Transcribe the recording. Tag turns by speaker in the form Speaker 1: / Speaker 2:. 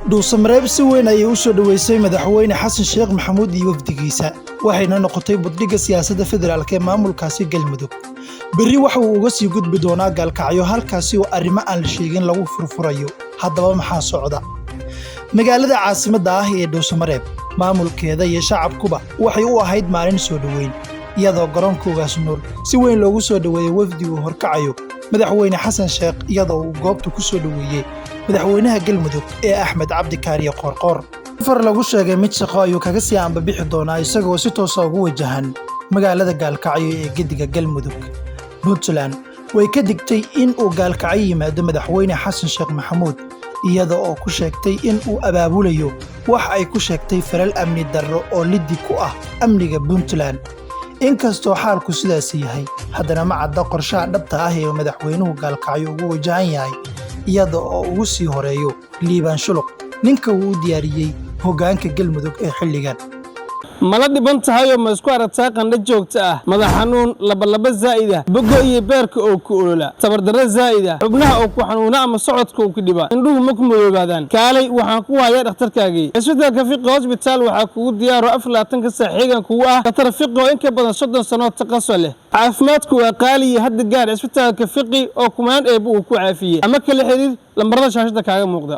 Speaker 1: dhuusamareeb si weyn ayay u soo dhaweysay madaxweyne xasan sheekh maxamuud iyo wafdigiisa waxayna noqotay budhiga siyaasadda federaalka ee maamulkaasi galmudug berri waxa uu uga sii gudbi doonaa gaalkacyo halkaasi oo arrimo aan la sheegin lagu furfurayo haddaba maxaa socda magaalada caasimadda ah ee dhuusamareeb maamulkeeda iyo shacabkuba waxay u ahayd maalin soo dhaweyn iyadoo garoonkoogaas nuur si weyn loogu soo dhaweeyey wafdi uu horkacayo madaxweyne xasan sheekh iyadoo uu goobta ku soo dhaweeyey madaxweynaha galmudug ee axmed cabdi kaariye qoorqoor safar lagu sheegay mid shaqo ayuu kaga sii ambabixi doonaa isagoo si toosa ugu wajahan magaalada gaalkacyo ee gediga galmudug puntland way ka digtay in uu gaalkacyo yimaado madaxweyne xasan sheekh maxamuud iyada oo ku sheegtay in uu abaabulayo wax ay ku sheegtay falal amni darro oo liddi ku ah amniga puntland inkastoo xaalku sidaas yahay haddana ma cadda qorshaha dhabta ah ee madaxweynuhu gaalkacyo ugu wajahan yahay iyada oo ugu sii horeeyo liibaan shuluq ninka uu u diyaariyey hoggaanka galmudug ee xilligan
Speaker 2: mala dhiban tahayoo ma isku aragtaa qandho joogta ah madax xanuun labalaba zaa'ida bogo iyo beerka oo ku olola tabardarro zaa'ida xubnaha oo ku xanuuna ama socodka oo ku dhiba indhuhu ma ku madoobaadaan kaalay waxaan ku hayaa dhakhtarkaagii isbitaalka fiqi hosbitaal waxaa kugu diyaaro 24 saaxiigan kugu ah dhakhtar fiqi oo in ka badan 30 sano taqasus leh caafimaadku waa qaali iyo hadda gaar isbitaalka fiqi oo kumaan eeb uu ku caafiyey ama kala xiriir lambarada shaashada kaaga muuqda